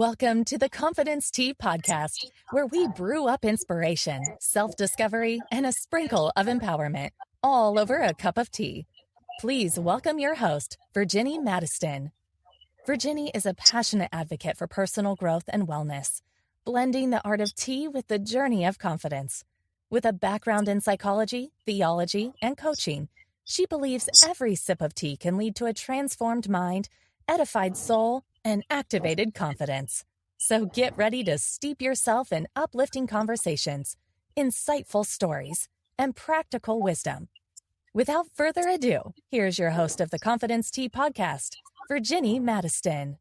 Welcome to the Confidence Tea Podcast, where we brew up inspiration, self-discovery, and a sprinkle of empowerment, all over a cup of tea. Please welcome your host, Virginie Madiston. Virginie is a passionate advocate for personal growth and wellness, blending the art of tea with the journey of confidence. With a background in psychology, theology, and coaching, she believes every sip of tea can lead to a transformed mind, edified soul, and activated confidence. So get ready to steep yourself in uplifting conversations, insightful stories, and practical wisdom. Without further ado, here's your host of the Confidence Tea Podcast, Virginie Madiston.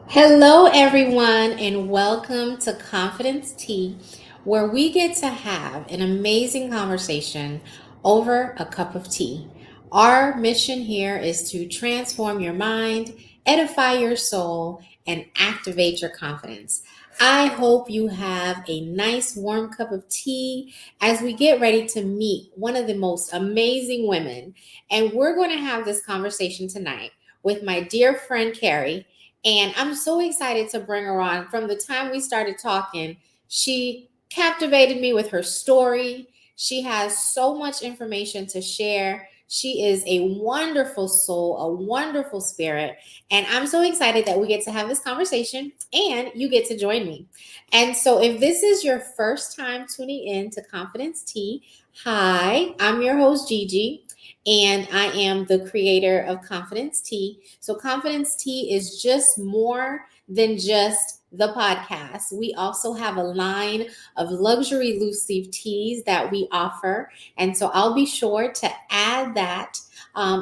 Hello, everyone, and welcome to Confidence Tea, where we get to have an amazing conversation over a cup of tea. Our mission here is to transform your mind, edify your soul, and activate your confidence. I hope you have a nice warm cup of tea as we get ready to meet one of the most amazing women. And we're going to have this conversation tonight with my dear friend, Carrie. And I'm so excited to bring her on. From the time we started talking, she captivated me with her story. She has so much information to share. She is a wonderful soul, a wonderful spirit. And I'm so excited that we get to have this conversation and you get to join me. And so if this is your first time tuning in to Confidence Tea, hi, I'm your host, Gigi. And I am the creator of Confidence Tea. So Confidence Tea is just more than just the podcast. We also have a line of luxury loose leaf teas that we offer. And so I'll be sure to add that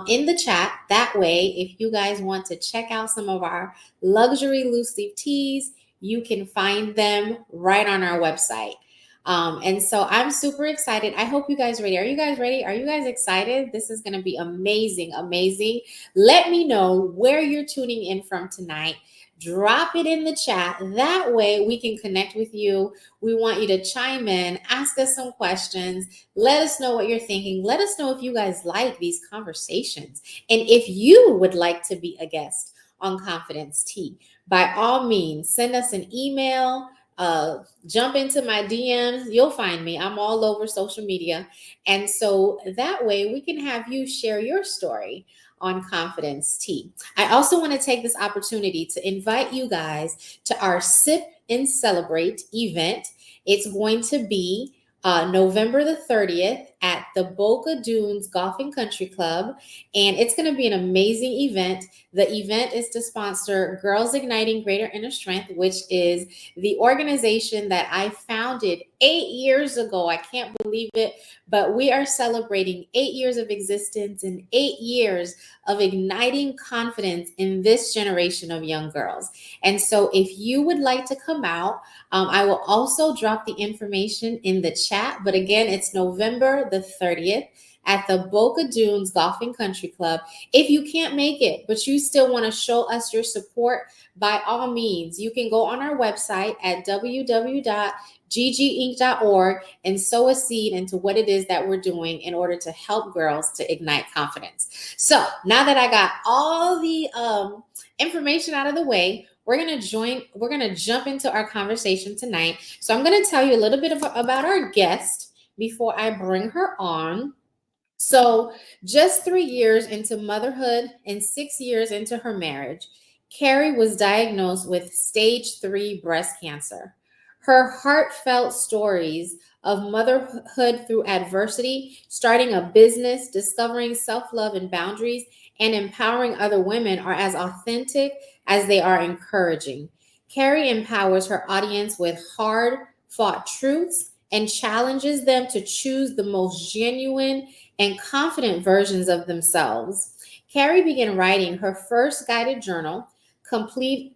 in the chat. That way, if you guys want to check out some of our luxury loose leaf teas, you can find them right on our website. And so I'm super excited. I hope you guys are ready. Are you guys ready? Are you guys excited? This is going to be amazing, amazing. Let me know where you're tuning in from tonight. Drop it in the chat. That way we can connect with you. We want you to chime in, ask us some questions. Let us know what you're thinking. Let us know if you guys like these conversations. And if you would like to be a guest on Confidence Tea, by all means, send us an email. Jump into my DMs. You'll find me. I'm all over social media. And so that way we can have you share your story on Confidence Tea. I also want to take this opportunity to invite you guys to our Sip and Celebrate event. It's going to be November the 30th at the Boca Dunes Golf and Country Club. And it's going to be an amazing event. The event is to sponsor Girls Igniting Greater Inner Strength, which is the organization that I founded 8 years ago. I can't believe it, but we are celebrating 8 years of existence and 8 years of igniting confidence in this generation of young girls. And so if you would like to come out, I will also drop the information in the chat. But again, it's November the 30th at the Boca Dunes Golf and Country Club. If you can't make it, but you still want to show us your support, by all means, you can go on our website at www.gginc.org and sow a seed into what it is that we're doing in order to help girls to ignite confidence. So now that I got all the information out of the way, we're going to jump into our conversation tonight. So I'm going to tell you a little bit about our guest before I bring her on. So just 3 years into motherhood and 6 years into her marriage, Carrie was diagnosed with stage 3 breast cancer. Her heartfelt stories of motherhood through adversity, starting a business, discovering self-love and boundaries, and empowering other women are as authentic as they are encouraging. Carrie empowers her audience with hard-fought truths and challenges them to choose the most genuine and confident versions of themselves. Carrie began writing her first guided journal, complete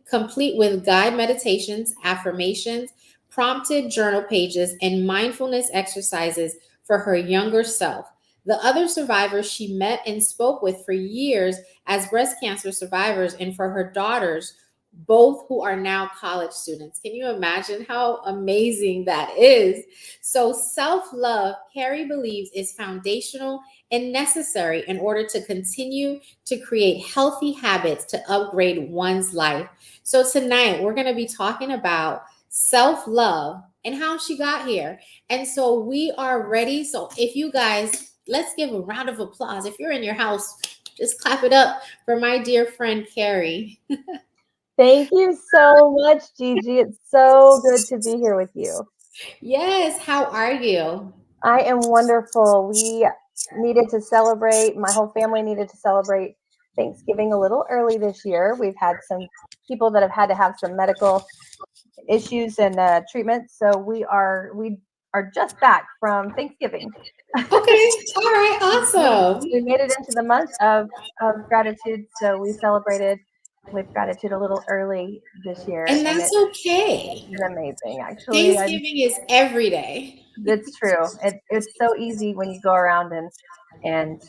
with guide meditations, affirmations, prompted journal pages, and mindfulness exercises for her younger self. The other survivors she met and spoke with for years as breast cancer survivors, and for her daughters, both who are now college students. Can you imagine how amazing that is? So self-love, Carrie believes, is foundational and necessary in order to continue to create healthy habits to upgrade one's life. So, tonight we're going to be talking about self love and how she got here. And so, we are ready. So, if you guys, let's give a round of applause. If you're in your house, just clap it up for my dear friend, Carrie. Thank you so much, Gigi. It's so good to be here with you. Yes, how are you? I am wonderful. We needed to celebrate, my whole family needed to celebrate Thanksgiving a little early this year. We've had some people that have had to have some medical issues and treatments. So we are just back from Thanksgiving. Okay, all right, awesome. We made it into the month of gratitude. So we celebrated with gratitude a little early this year. And that's okay. It's amazing, actually. Thanksgiving is every day. It's true. It's so easy when you go around and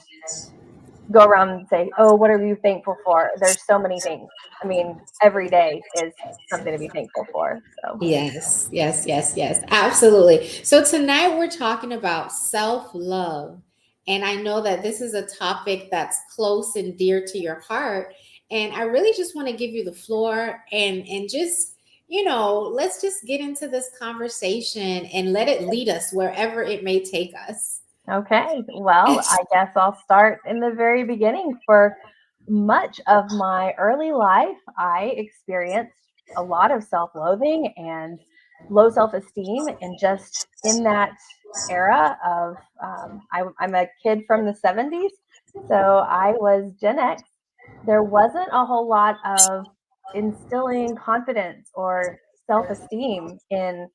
go around and say, oh, what are you thankful for? There's so many things. I mean, every day is something to be thankful for. So Yes, yes, yes, yes, absolutely. So tonight we're talking about self-love. And I know that this is a topic that's close and dear to your heart. And I really just want to give you the floor and just, let's just get into this conversation and let it lead us wherever it may take us. okay, well, I guess I'll start in the very beginning. For much of my early life, I experienced a lot of self-loathing and low self-esteem, and just in that era of I'm a kid from the 70s, so I was Gen X. There wasn't a whole lot of instilling confidence or self-esteem in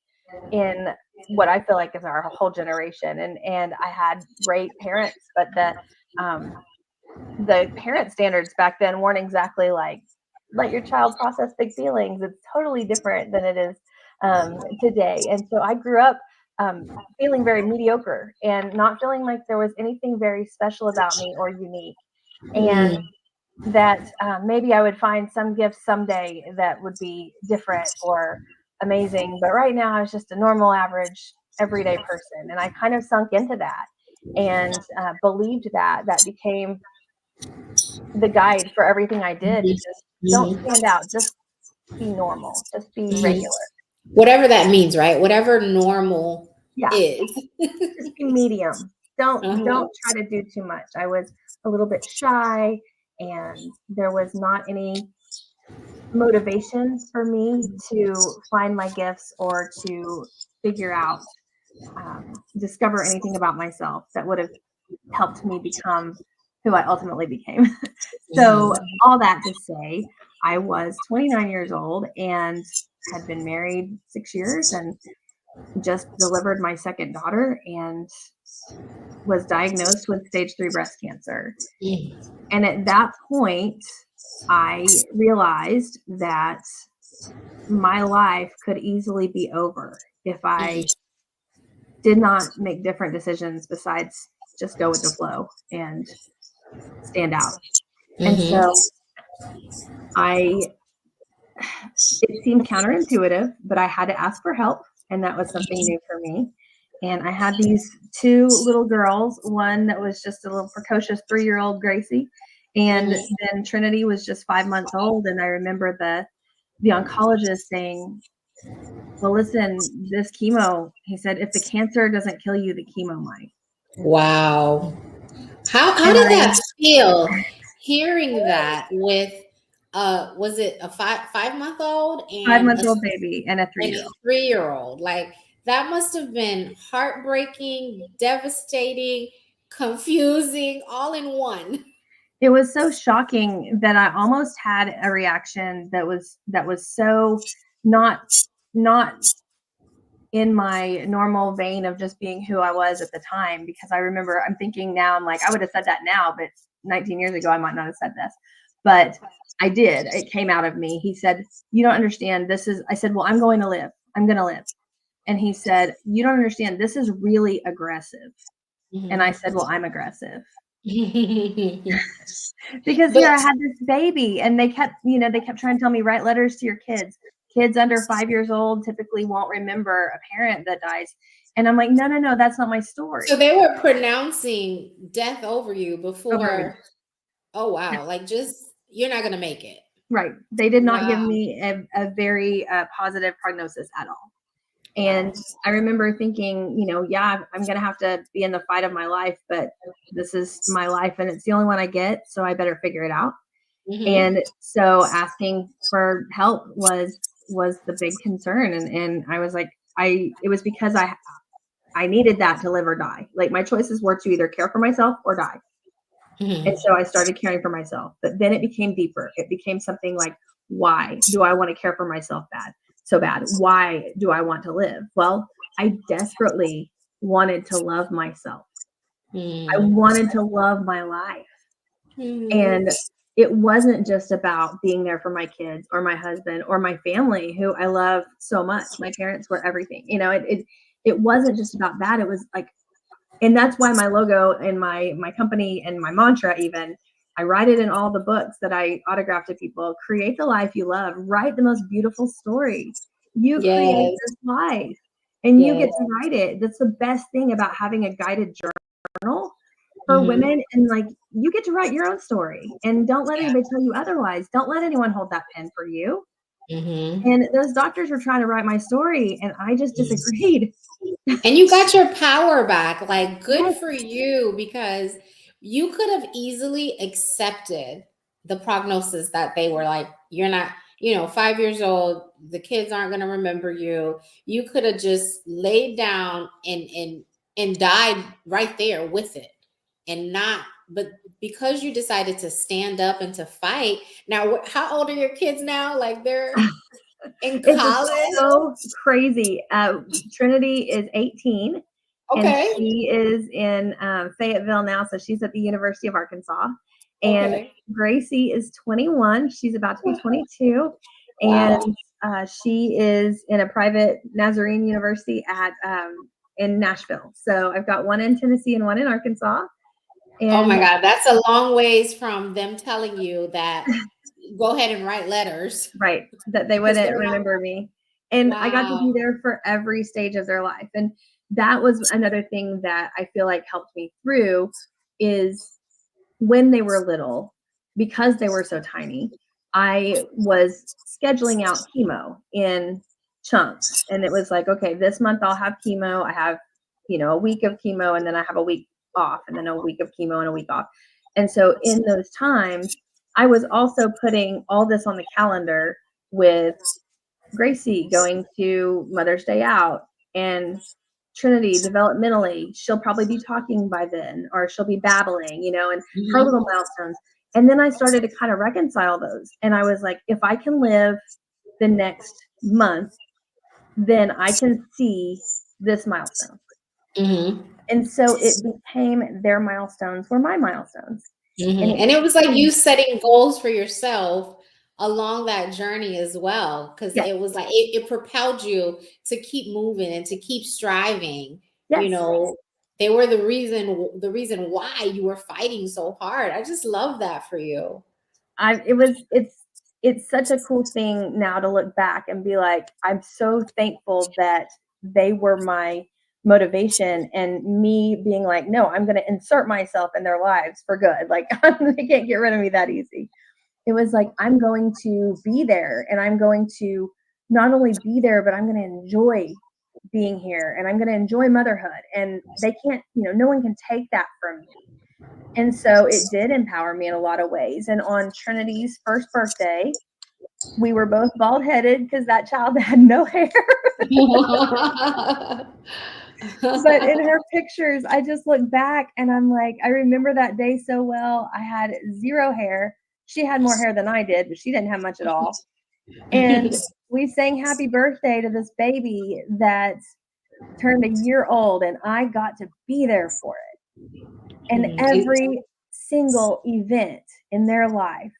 what I feel like is our whole generation. And I had great parents, but the parent standards back then weren't exactly like, let your child process big feelings. It's totally different than it is today. And so I grew up feeling very mediocre and not feeling like there was anything very special about me or unique. And that maybe I would find some gifts someday that would be different or amazing. But right now, I was just a normal, average, everyday person. And I kind of sunk into that and believed that became the guide for everything I did. Just don't stand out. Just be normal. Just be regular. Whatever that means, right? Whatever normal is. Just be medium. Don't try to do too much. I was a little bit shy, and there was not any motivation for me to find my gifts or to figure out, discover anything about myself that would have helped me become who I ultimately became. So all that to say, I was 29 years old and had been married 6 years and just delivered my second daughter and was diagnosed with stage 3 breast cancer. And at that point, I realized that my life could easily be over if I did not make different decisions besides just go with the flow and stand out. And so it seemed counterintuitive, but I had to ask for help, and that was something new for me. And I had these two little girls, one that was just a little precocious 3-year-old Gracie, and then Trinity was just 5 months old. And I remember the oncologist saying, well, listen, this chemo, he said, if the cancer doesn't kill you, the chemo might. Wow. How did that feel, hearing that with was it a 5-month-old and 5-month-old baby and a 3-year-old? 3-year-old. Like, that must have been heartbreaking, devastating, confusing, all in one. It was so shocking that I almost had a reaction that was so not in my normal vein of just being who I was at the time. Because I remember, I'm thinking now, I'm like, I would have said that now, but 19 years ago, I might not have said this, but I did. It came out of me. He said, you don't understand. I said, well, I'm going to live. I'm going to live. And he said, you don't understand. This is really aggressive. And I said, well, I'm aggressive. Because here I had this baby, and they kept trying to tell me, write letters to your kids. Kids under 5 years old typically won't remember a parent that dies. And I'm like, no, that's not my story. So they were pronouncing death over you before. Over me. Oh, wow. Like, just, you're not going to make it. Right. They did not give Wow. me a very positive prognosis at all. And I remember thinking, yeah, I'm going to have to be in the fight of my life, but this is my life and it's the only one I get. So I better figure it out. Mm-hmm. And so asking for help was the big concern. And I was like, it was because I needed that to live or die. Like my choices were to either care for myself or die. Mm-hmm. And so I started caring for myself, but then it became deeper. It became something like, why do I want to care for myself so bad? Why do I want to live? Well, I desperately wanted to love myself. Mm-hmm. I wanted to love my life. Mm-hmm. And it wasn't just about being there for my kids or my husband or my family, who I love so much. My parents were everything. It wasn't just about that. It was like, and that's why my logo and my company and my mantra, even, I write it in all the books that I autograph to people. Create the life you love. Write the most beautiful story. You create this life and you get to write it. That's the best thing about having a guided journal for women. And like, you get to write your own story and don't let anybody tell you otherwise. Don't let anyone hold that pen for you. Mm-hmm. And those doctors were trying to write my story and I just disagreed. And you got your power back. Like, good for you, because you could have easily accepted the prognosis that they were like, you're not, 5 years old, the kids aren't going to remember you. You could have just laid down and died right there with it and not, but because you decided to stand up and to fight. Now, how old are your kids now? Like, they're in college? It's so crazy. Trinity is 18. Okay. And she is in Fayetteville now. So she's at the University of Arkansas. And Gracie is 21. She's about to be 22. Wow. And she is in a private Nazarene University in Nashville. So I've got one in Tennessee and one in Arkansas. And oh my God, that's a long ways from them telling you that go ahead and write letters. Right. That they wouldn't remember me. And I got to be there for every stage of their life. And that was another thing that I feel like helped me through, is when they were little, because they were so tiny, I was scheduling out chemo in chunks. And it was like, okay, this month I'll have chemo. I have, a week of chemo, and then I have a week off, and then a week of chemo and a week off. And so in those times, I was also putting all this on the calendar with Gracie going to Mother's Day out, and Trinity developmentally, she'll probably be talking by then, or she'll be babbling, and her little milestones. And then I started to kind of reconcile those. And I was like, if I can live the next month, then I can see this milestone. Mm-hmm. And so it became their milestones were my milestones. Mm-hmm. And it was like you setting goals for yourself along that journey as well, because it was like it propelled you to keep moving and to keep striving. They were the reason why you were fighting so hard. I just love that for you. It's such a cool thing now to look back and be like, I'm so thankful that they were my motivation, and me being like, no, I'm going to insert myself in their lives for good. Like, they can't get rid of me that easy. It was like, I'm going to be there, and I'm going to not only be there, but I'm going to enjoy being here, and I'm going to enjoy motherhood. And they can't, no one can take that from me. And so it did empower me in a lot of ways. And on Trinity's first birthday, we were both bald headed because that child had no hair. But in her pictures, I just look back and I'm like, I remember that day so well. I had zero hair. She had more hair than I did, but she didn't have much at all. And we sang happy birthday to this baby that turned a year old, and I got to be there for it. And every single event in their life,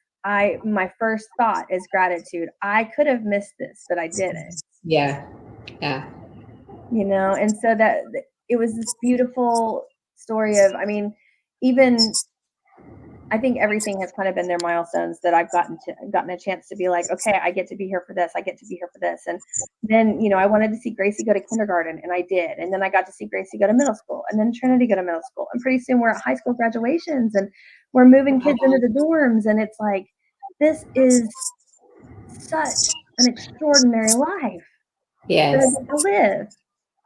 my first thought is gratitude. I could have missed this, but I didn't. Yeah. And so that it was this beautiful story of, I mean, even I think everything has kind of been their milestones that I've gotten a chance to be like, okay, I get to be here for this. I get to be here for this. And then, I wanted to see Gracie go to kindergarten, and I did. And then I got to see Gracie go to middle school, and then Trinity go to middle school. And pretty soon we're at high school graduations, and we're moving kids into the dorms. And it's like, this is such an extraordinary life. Yes. To live.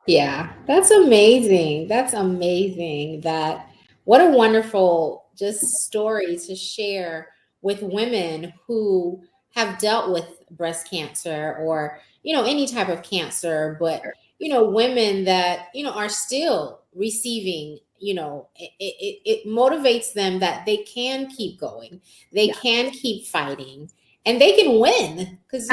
Yeah, that's amazing. That's amazing. What a wonderful just story to share with women who have dealt with breast cancer or, any type of cancer, but, women that, are still receiving, it motivates them that they can keep going. They can keep fighting and they can win because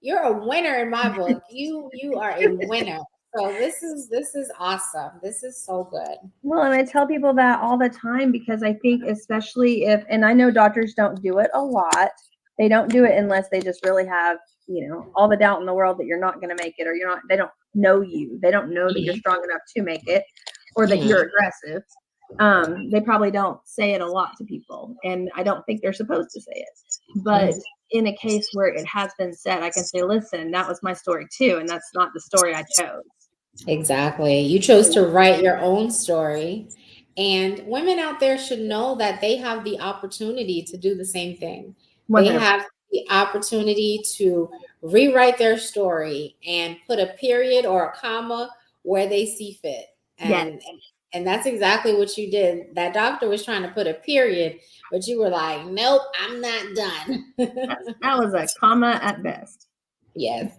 you're a winner in my book. You are a winner. So this is awesome. This is so good. Well, and I tell people that all the time because I think especially and I know doctors don't do it a lot. They don't do it unless they just really have, all the doubt in the world that you're not going to make it, or they don't know you. They don't know that you're strong enough to make it, or that you're aggressive. They probably don't say it a lot to people, and I don't think they're supposed to say it. But in a case where it has been said, I can say, listen, that was my story too, and that's not the story I chose. Exactly. You chose to write your own story, and women out there should know that they have the opportunity to do the same thing. 100%. They have the opportunity to rewrite their story and put a period or a comma where they see fit. And that's exactly what you did. That doctor was trying to put a period, but you were like, nope, I'm not done. That was a comma at best. Yes.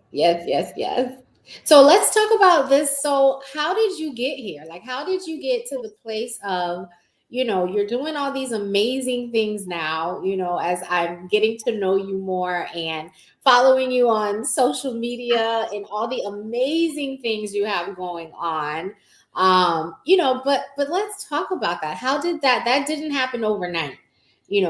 So let's talk about this. So how did you get here? Like, how did you get to the place of, you're doing all these amazing things now, as I'm getting to know you more and following you on social media and all the amazing things you have going on. But let's talk about that. How did that didn't happen overnight,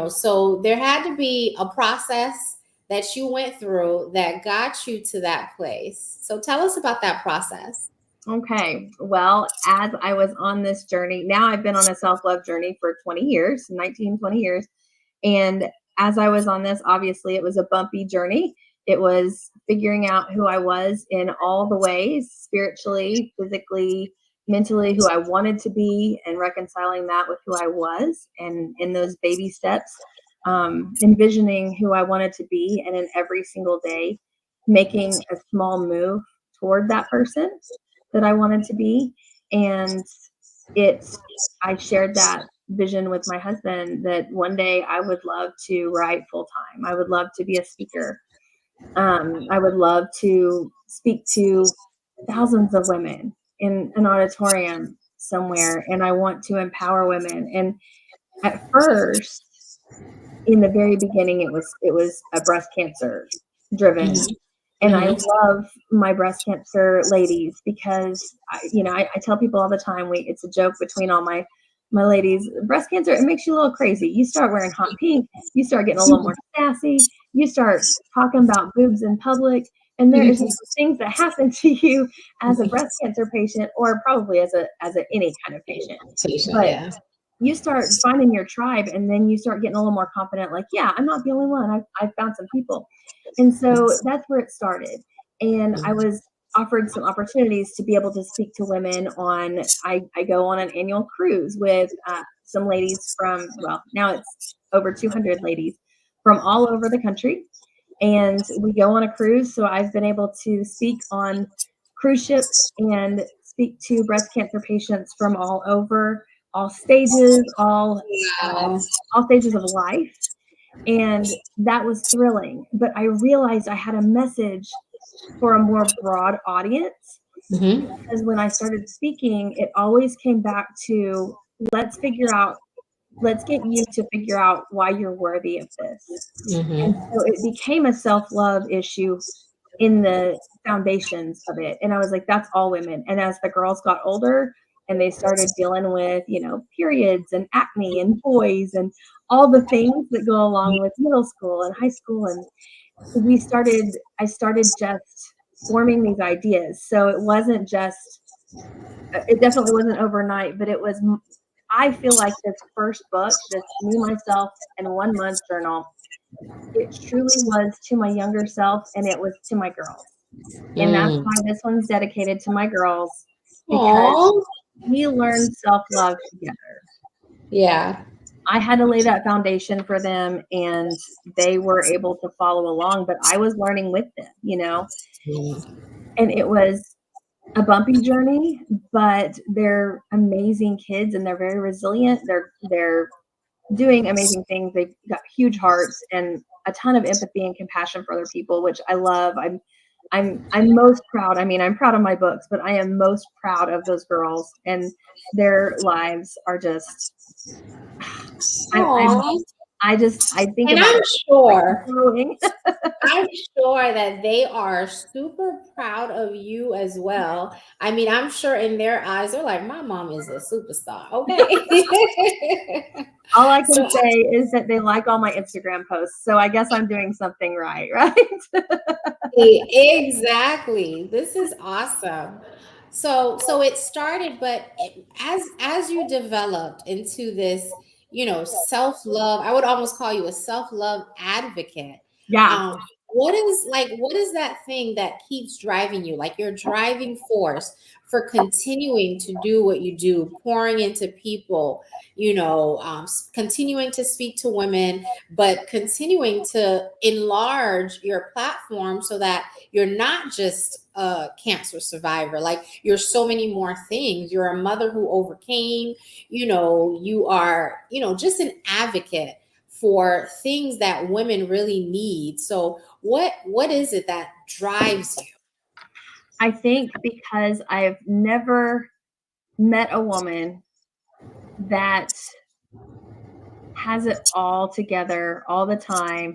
so there had to be a process that you went through that got you to that place. So tell us about that process. Okay. Well, as I was on this journey, now I've been on a self-love journey for 20 years. And as I was on this, obviously it was a bumpy journey. It was figuring out who I was in all the ways, spiritually, physically, mentally, who I wanted to be, and reconciling that with who I was. And in those baby steps, envisioning who I wanted to be, and in every single day, making a small move toward that person that I wanted to be. And I shared that vision with my husband that one day I would love to write full time. I would love to be a speaker. I would love to speak to thousands of women in an auditorium somewhere, and I want to empower women. And at first, in the very beginning, it was a breast cancer driven. And I love my breast cancer ladies because, I tell people all the time, it's a joke between all my ladies. Breast cancer, it makes you a little crazy. You start wearing hot pink. You start getting a little more sassy. You start talking about boobs in public. And there is things that happen to you as a breast cancer patient, or probably as any kind of patient. But you start finding your tribe, and then you start getting a little more confident. Like, yeah, I'm not the only one. I've found some people. And so that's where it started. And I was offered some opportunities to be able to speak to women I go on an annual cruise with some ladies from, well, now it's over 200 ladies from all over the country. And we go on a cruise. So I've been able to speak on cruise ships and speak to breast cancer patients from all over, all stages, all stages of life. And that was thrilling. But I realized I had a message for a more broad audience. Because when I started speaking, it always came back to, let's get you to figure out why you're worthy of this. And so it became a self-love issue in the foundations of it. And I was like, that's all women. And as the girls got older and they started dealing with, periods and acne and boys and all the things that go along with middle school and high school, and I started just forming these ideas. So it definitely wasn't overnight, but it was I feel like this first book, this Me, Myself, and 1 Month journal, it truly was to my younger self, and it was to my girls. And that's why this one's dedicated to my girls, because Aww. we learned self-love together. Yeah. I had to lay that foundation for them, and they were able to follow along, but I was learning with them, you know? And it was a bumpy journey, but they're amazing kids and they're very resilient. They're doing amazing things. They've got huge hearts and a ton of empathy and compassion for other people, which I love. I'm most proud. I mean, I'm proud of my books, but I am most proud of those girls, and their lives are just I think And about I'm it. sure Growing. I'm sure that they are super proud of you as well. I mean, I'm sure in their eyes, they're like, my mom is a superstar. Okay. All I can So say is that they like all my Instagram posts, so I guess I'm doing something right, right? exactly. This is awesome. So it started, but as you developed into this, self-love, I would almost call you a self-love advocate. Yeah. Um, what is that thing that keeps driving you? Like your driving force for continuing to do what you do, pouring into people, continuing to speak to women, but continuing to enlarge your platform so that you're not just a cancer survivor. Like you're so many more things. You're a mother who overcame, you are, just an advocate for things that women really need. So what is it that drives you? I think because I've never met a woman that has it all together all the time.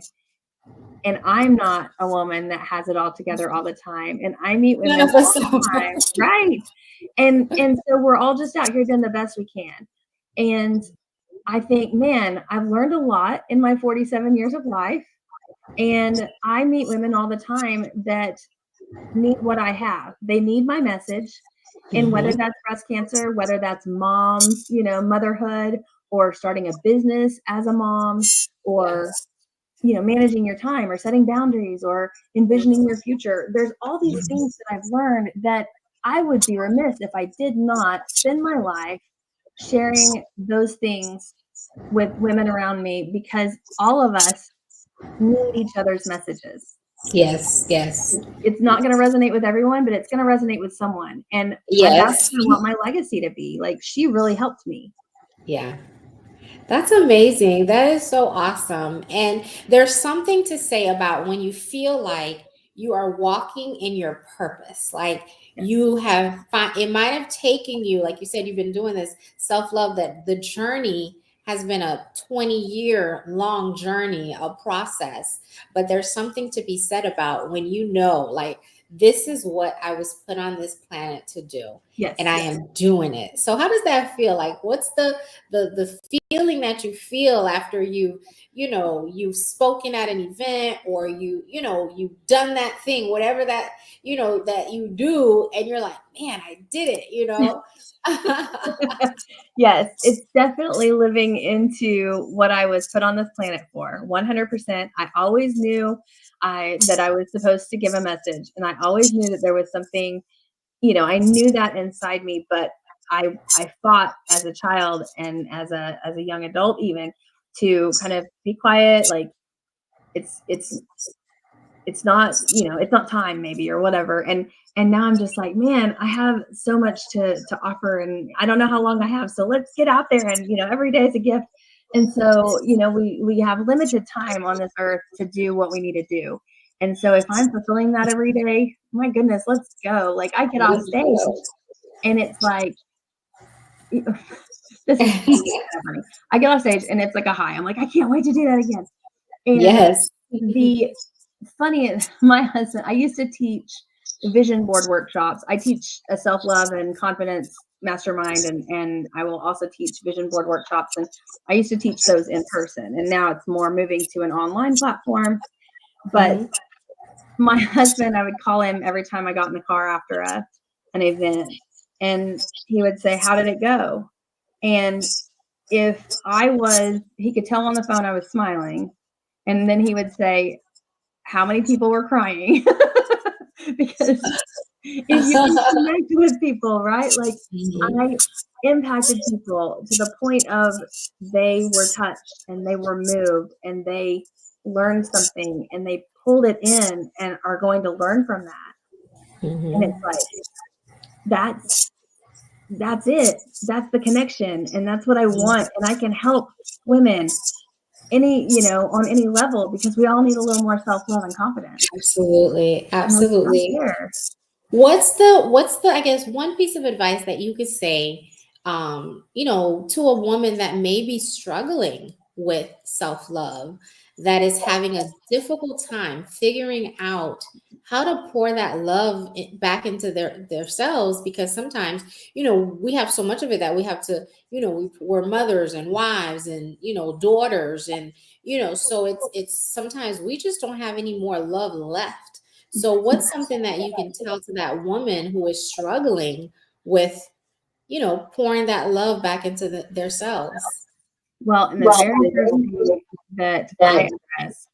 And I'm not a woman that has it all together all the time. And I meet women None of us all are. the time. Right. And so we're all just out here doing the best we can. And I think, man, I've learned a lot in my 47 years of life. And I meet women all the time that need what I have. They need my message. And whether that's breast cancer, whether that's moms, motherhood, or starting a business as a mom, or managing your time, or setting boundaries, or envisioning your future. There's all these things that I've learned that I would be remiss if I did not spend my life sharing those things with women around me, because all of us need each other's messages. Yes, yes. It's not going to resonate with everyone, but it's going to resonate with someone. And that's what I want my legacy to be. Like, she really helped me. Yeah. That's amazing. That is so awesome. And there's something to say about when you feel like you are walking in your purpose. Like you have, it might have taken you, like you said, you've been doing this self-love, that the journey has been a 20-year long journey, a process. But there's something to be said about when like, this is what I was put on this planet to do. Yes. And I am doing it. So how does that feel? Like, what's the feeling that you feel after you've spoken at an event, or you've done that thing, whatever that that you do, and you're like, man, I did it. Yes, it's definitely living into what I was put on this planet for. 100%. I always knew that I was supposed to give a message, and I always knew that there was something, I knew that inside me, but I fought as a child and as a young adult even to kind of be quiet. Like it's not, it's not time maybe, or whatever. And now I'm just like, man, I have so much to offer, and I don't know how long I have. So let's get out there, and every day is a gift. And so, we have limited time on this earth to do what we need to do. And so if I'm fulfilling that every day, my goodness, let's go. Like I get off stage and it's like, this is funny. I get off stage and it's like a high. I'm like, I can't wait to do that again. And yes. the funny, my husband, I used to teach vision board workshops. I teach a self-love and confidence mastermind, and I will also teach vision board workshops. And I used to teach those in person, and now it's more moving to an online platform. But my husband, I would call him every time I got in the car after an event, and he would say, how did it go? And if he could tell on the phone I was smiling, and then he would say, how many people were crying? Because if you can connect with people, right? Like I impacted people to the point of they were touched and they were moved and they learned something and they pulled it in and are going to learn from that. And it's like, that's it. That's the connection. And that's what I want. And I can help women on any level, because we all need a little more self-love and confidence. Absolutely. What's the, I guess, one piece of advice that you could say, to a woman that may be struggling with self-love, that is having a difficult time figuring out how to pour that love back into their selves, because sometimes, we have so much of it that we have to, we're mothers and wives and, daughters, and, so it's sometimes we just don't have any more love left. So what's something that you can tell to that woman who is struggling with, pouring that love back into their selves? Well, in the very first thing that I address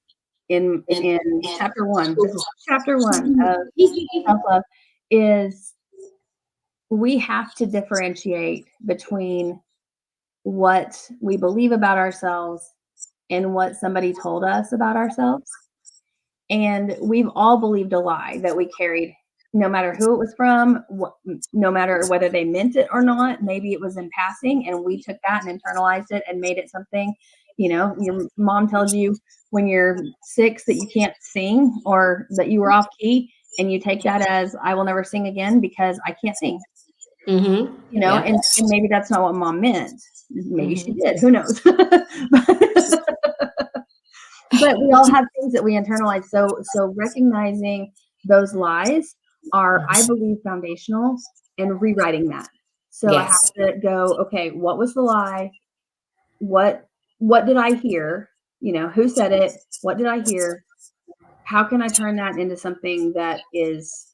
in chapter 1, this is chapter 1 of self-love, is we have to differentiate between what we believe about ourselves and what somebody told us about ourselves. And we've all believed a lie that we carried, no matter who it was from, no matter whether they meant it or not. Maybe it was in passing and we took that and internalized it and made it something. Your mom tells you when you're 6 that you can't sing or that you were off key, and you take that as, I will never sing again because I can't sing. And maybe that's not what mom meant. Maybe she did. Who knows? But we all have things that we internalize. So recognizing those lies are, I believe, foundational, and rewriting that. So I have to go, okay, what was the lie? What did I hear? Who said it? What did I hear? How can I turn that into something that is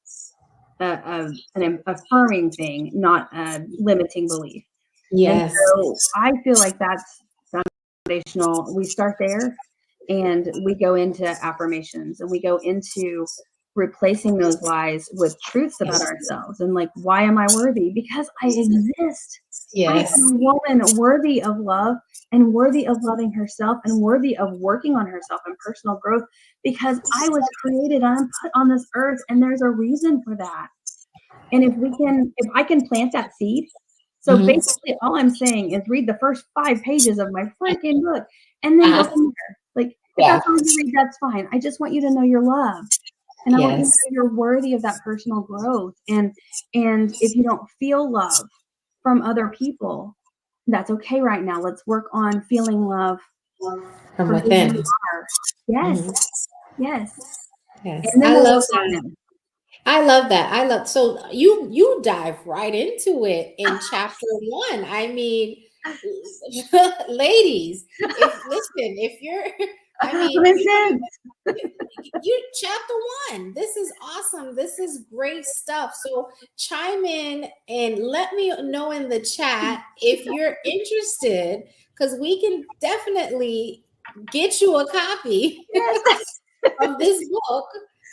an affirming thing, not a limiting belief? Yes. And so I feel like that's foundational. We start there. And we go into affirmations, and we go into replacing those lies with truths about ourselves. And like, why am I worthy? Because I exist. Yes. I am a woman worthy of love and worthy of loving herself and worthy of working on herself and personal growth, because I was created, I'm put on this earth, and there's a reason for that. And if I can plant that seed. So basically all I'm saying is read the first 5 pages of my freaking book and then go from there. Like, if that's all you read, that's fine. I just want you to know you're loved. And I want you to know you're worthy of that personal growth. And if you don't feel love from other people, that's okay right now. Let's work on feeling love from within. Yes. Yes. And then I love that. I love so you dive right into it in chapter 1. I mean, ladies, if you're, you chapter 1, this is awesome. This is great stuff. So chime in and let me know in the chat if you're interested, because we can definitely get you a copy of this book,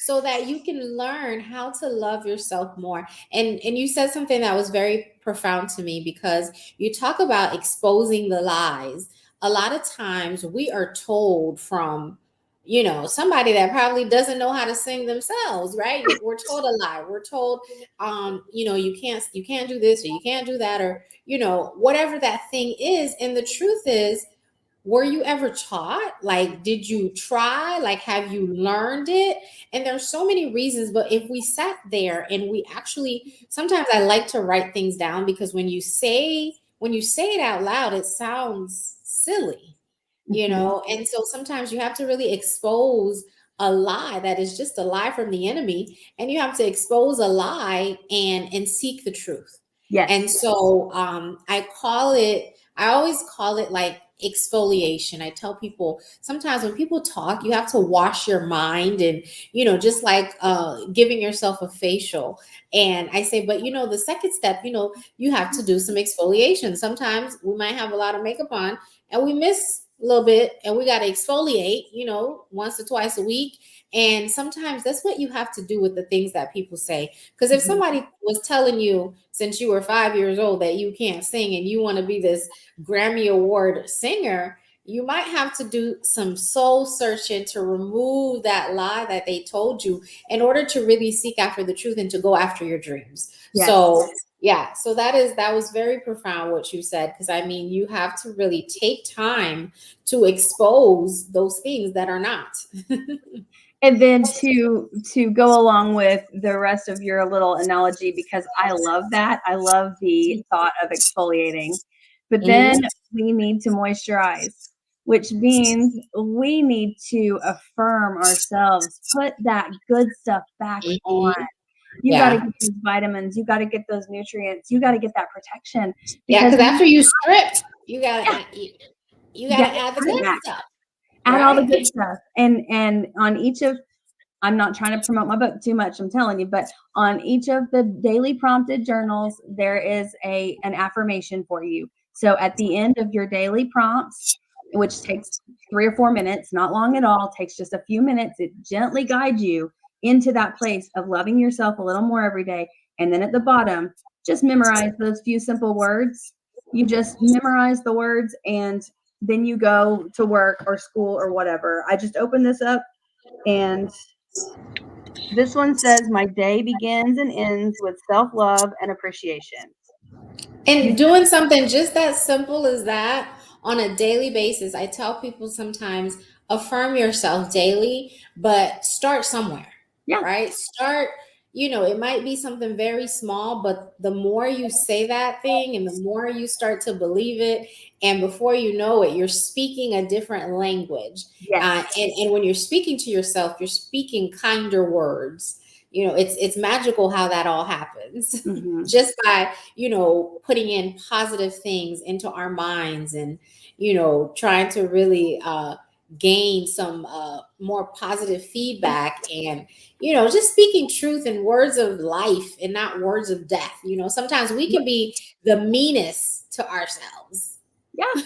so that you can learn how to love yourself more. And you said something that was very profound to me, because you talk about exposing the lies. A lot of times we are told from, somebody that probably doesn't know how to sing themselves, right? We're told a lie. We're told, you can't do this, or you can't do that, or, whatever that thing is. And the truth is, were you ever taught? Like, did you try? Like, have you learned it? And there's so many reasons, but if we sat there and we actually, sometimes I like to write things down, because when you say it out loud, it sounds silly, and so sometimes you have to really expose a lie that is just a lie from the enemy, and you have to expose a lie and seek the truth. Yes. And so I always call it like exfoliation. I tell people sometimes when people talk, you have to wash your mind and, just like giving yourself a facial. And I say, but the second step, you have to do some exfoliation. Sometimes we might have a lot of makeup on and we miss a little bit and we got to exfoliate, once or twice a week. And sometimes that's what you have to do with the things that people say. Because if somebody was telling you since you were 5 years old that you can't sing and you want to be this Grammy Award singer, you might have to do some soul searching to remove that lie that they told you in order to really seek after the truth and to go after your dreams. Yes. So yeah, so that was very profound what you said, because I mean, you have to really take time to expose those things that are not. And then to go along with the rest of your little analogy, because I love that. I love the thought of exfoliating. But then we need to moisturize, which means we need to affirm ourselves, put that good stuff back on. You got to get those vitamins. You got to get those nutrients. You got to get that protection. Because after you strip, you got to add the good stuff. Add all the good stuff. And on each of, I'm not trying to promote my book too much, I'm telling you, but on each of the daily prompted journals, there is an affirmation for you. So at the end of your daily prompts, which takes 3 or 4 minutes, not long at all, takes just a few minutes, it gently guides you into that place of loving yourself a little more every day. And then at the bottom, just memorize those few simple words. You just memorize the words and then you go to work or school or whatever. I just opened this up and this one says, my day begins and ends with self-love and appreciation. And doing something just that simple as that on a daily basis. I tell people sometimes affirm yourself daily, but start somewhere. Yeah. Right? Start, it might be something very small, but the more you say that thing and the more you start to believe it, and before you know it, you're speaking a different language. Yes. And when you're speaking to yourself, you're speaking kinder words. It's magical how that all happens just by, putting in positive things into our minds and, trying to really gain some more positive feedback and, just speaking truth and words of life and not words of death. Sometimes we can be the meanest to ourselves. Yeah.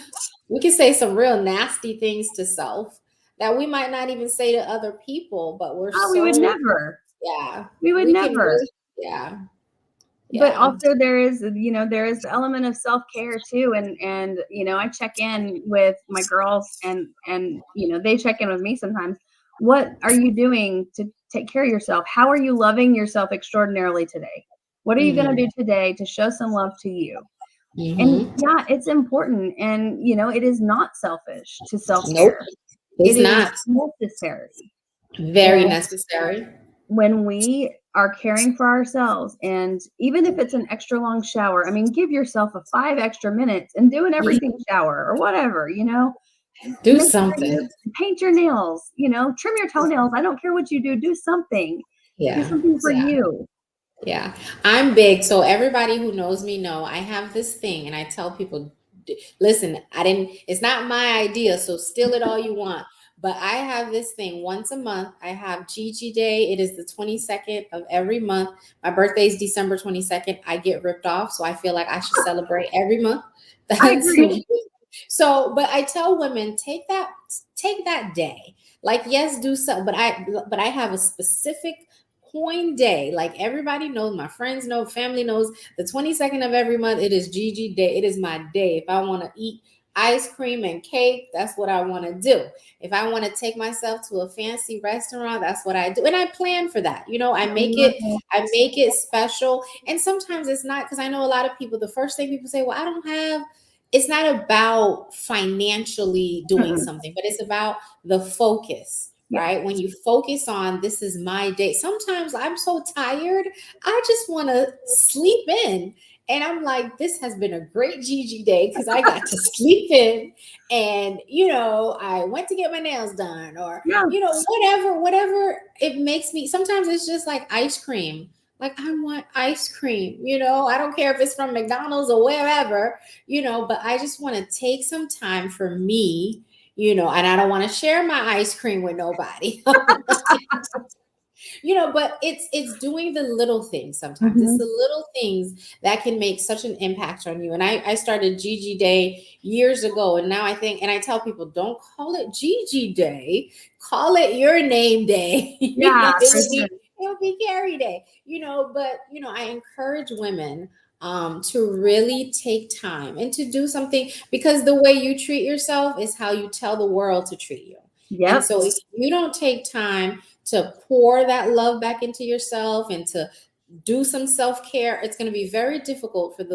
We can say some real nasty things to self that we might not even say to other people, but we would never. Yeah. We would never. Yeah. But also there is the element of self-care too. And, I check in with my girls and, they check in with me sometimes. What are you doing to take care of yourself? How are you loving yourself extraordinarily today? What are you going to do today to show some love to you? And yeah, it's important. And, it is not selfish to self-care. Nope, it's not. Necessary. Very necessary. When we are caring for ourselves, and even if it's an extra long shower, I mean, give yourself 5 extra minutes and do an everything shower or whatever, do something, paint your nails, trim your toenails. I don't care what you do. Do something. Yeah. Do something for you. Yeah. I'm big. So everybody who knows me know I have this thing and I tell people, listen, it's not my idea. So steal it all you want. But I have this thing once a month. I have Gigi Day. It is the 22nd of every month. My birthday is December 22nd. I get ripped off. So I feel like I should celebrate every month. I agree. So, but I tell women, take that day. Like, yes, do so. But I have a specific coin day. Like everybody knows, my friends know, family knows, the 22nd of every month, it is Gigi Day. It is my day. If I want to eat ice cream and cake, that's what I want to do. If I want to take myself to a fancy restaurant, that's what I do. And I plan for that. I make it special. And sometimes it's not, because I know a lot of people, the first thing people say, well, it's not about financially doing something, but it's about the focus. Right? When you focus on, this is my day. Sometimes I'm so tired, I just want to sleep in. And I'm like, this has been a great Gigi day because I got to sleep in and, I went to get my nails done or, whatever it makes me. Sometimes it's just like ice cream Like, I want ice cream, I don't care if it's from McDonald's or wherever, but I just want to take some time for me, and I don't want to share my ice cream with nobody. But it's doing the little things sometimes. It's the little things that can make such an impact on you. And I started Gigi Day years ago, and now I tell people, don't call it Gigi Day, call it your name day. Yeah, for sure. It'll be Carrie Day, but I encourage women to really take time and to do something, because the way you treat yourself is how you tell the world to treat you. Yep. And so if you don't take time to pour that love back into yourself and to do some self-care, it's going to be very difficult for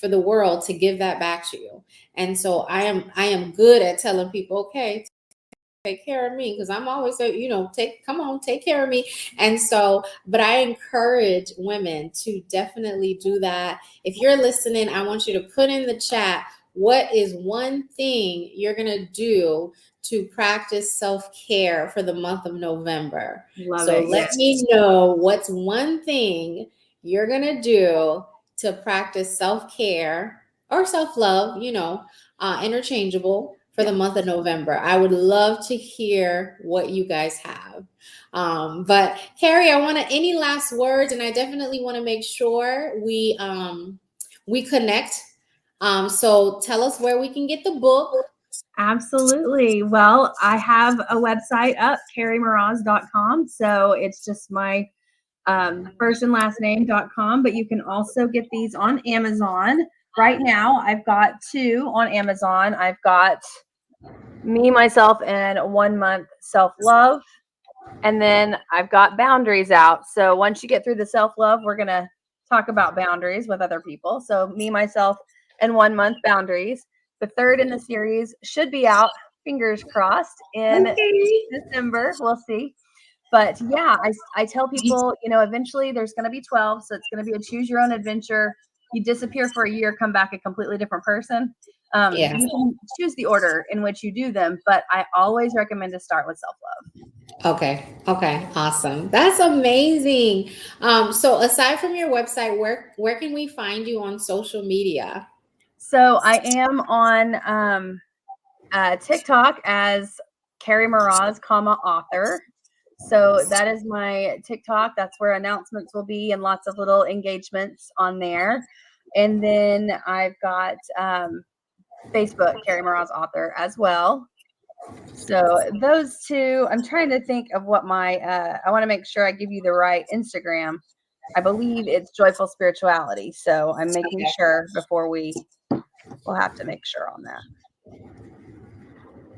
the world to give that back to you. And so I am good at telling people, okay, take care of me, because I'm always take care of me. And so, but I encourage women to definitely do that. If you're listening, I want you to put in the chat, what is one thing you're going to do to practice self-care for the month of November? Love So it. let Yes. me know what's one thing you're going to do to practice self-care or self-love, interchangeable, for the month of November. I would love to hear what you guys have. But Carrie, I want to, any last words? And I definitely want to make sure we connect. So tell us where we can get the book. Absolutely. Well, I have a website up, carriemeraz.com. So it's just my first and last name.com, but you can also get these on Amazon. Right now, I've got 2 on Amazon. I've got Me, Myself, and 1 Month Self-Love. And then I've got Boundaries out. So once you get through the self-love, we're going to talk about boundaries with other people. So Me, Myself, and 1 Month Boundaries. The 3rd in the series should be out, fingers crossed, in December. We'll see. But yeah, I tell people, eventually there's going to be 12. So it's going to be a choose your own adventure. You disappear for a year, come back a completely different person. You can choose the order in which you do them, but I always recommend to start with self-love. Okay. Awesome. That's amazing. So aside from your website, where can we find you on social media? So I am on TikTok as Carrie Meraz, author. So that is my TikTok. That's where announcements will be and lots of little engagements on there. And then I've got Facebook, Carrie Meraz, author, as well. So those 2, I'm trying to think of what my, I want to make sure I give you the right Instagram. I believe it's Joyful Spirituality. So I'm making sure before we'll have to make sure on that.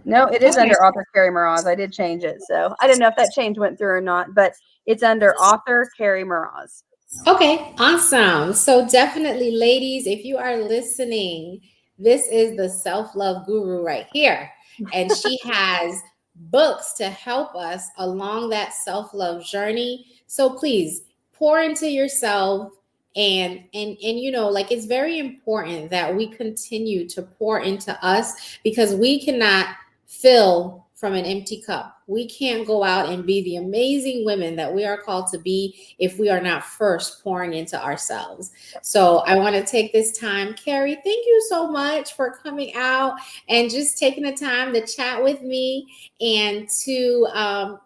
No, it is under author Carrie Meraz. I did change it. So I didn't know if that change went through or not, but it's under author Carrie Meraz. Okay, awesome. So definitely, ladies, if you are listening, this is the self-love guru right here. And she has books to help us along that self-love journey. So please pour into yourself. And it's very important that we continue to pour into us, because we cannot fill from an empty cup. We can't go out and be the amazing women that we are called to be if we are not first pouring into ourselves. So I want to take this time, Carrie, thank you so much for coming out and just taking the time to chat with me and to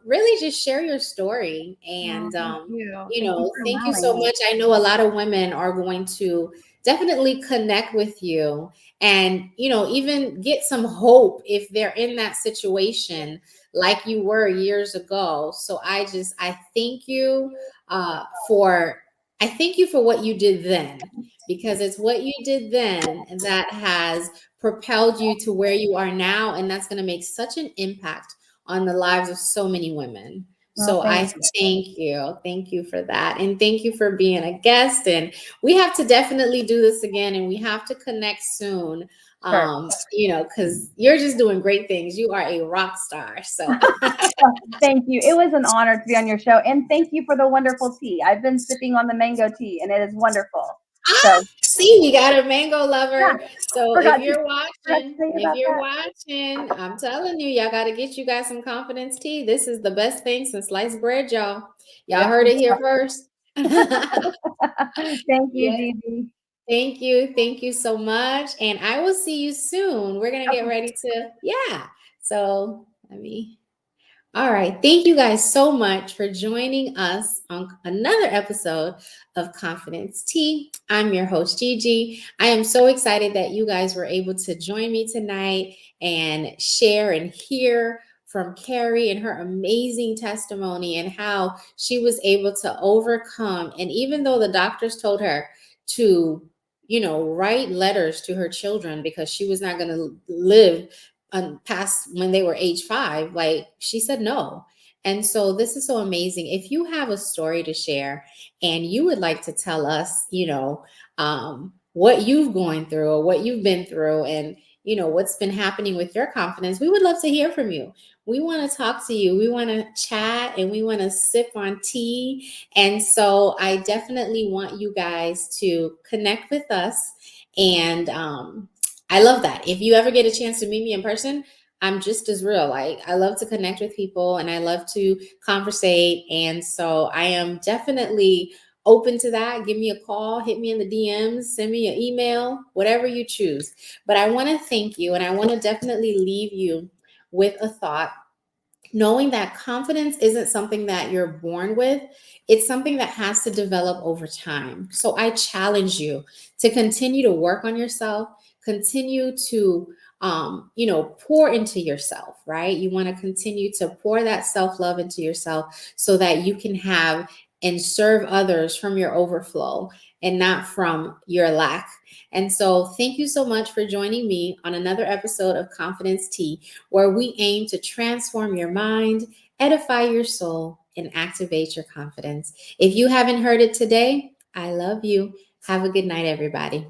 really just share your story. And, thank you so much. I know a lot of women are going to definitely connect with you and, even get some hope if they're in that situation like you were years ago. So I thank you for what you did then, because it's what you did then that has propelled you to where you are now. And that's going to make such an impact on the lives of so many women. So I thank you. Thank you for that. And thank you for being a guest. And we have to definitely do this again, and we have to connect soon. Sure. Because you're just doing great things. You are a rock star. So thank you. It was an honor to be on your show. And thank you for the wonderful tea. I've been sipping on the mango tea, and it is wonderful. So see, you got a mango lover. Yeah, so if you're watching, I'm telling you, y'all got to get you guys some confidence tea. This is the best thing since sliced bread, y'all. Y'all heard it here first. Thank you, Yeah. Gigi. Thank you. Thank you so much. And I will see you soon. We're going to get ready to, yeah. So all right. Thank you guys so much for joining us on another episode of Confidence Tea. I'm your host, Gigi. I am so excited that you guys were able to join me tonight and share and hear from Carrie and her amazing testimony and how she was able to overcome. And even though the doctors told her to, write letters to her children because she was not going to live past when they were age 5, like she said no. And so this is so amazing. If you have a story to share and you would like to tell us, what you've gone through or what you've been through and, what's been happening with your confidence, we would love to hear from you. We want to talk to you. We want to chat and we want to sip on tea. And so I definitely want you guys to connect with us. And I love that. If you ever get a chance to meet me in person, I'm just as real. Like I love to connect with people and I love to conversate. And so I am definitely open to that. Give me a call, hit me in the DMs, send me an email, whatever you choose. But I want to thank you and I want to definitely leave you with a thought, knowing that confidence isn't something that you're born with. It's something that has to develop over time. So I challenge you to continue to work on yourself, continue to pour into yourself, right? You want to continue to pour that self-love into yourself so that you can have and serve others from your overflow and not from your lack. And so thank you so much for joining me on another episode of Confidence Tea, where we aim to transform your mind, edify your soul, and activate your confidence. If you haven't heard it today, I love you. Have a good night, everybody.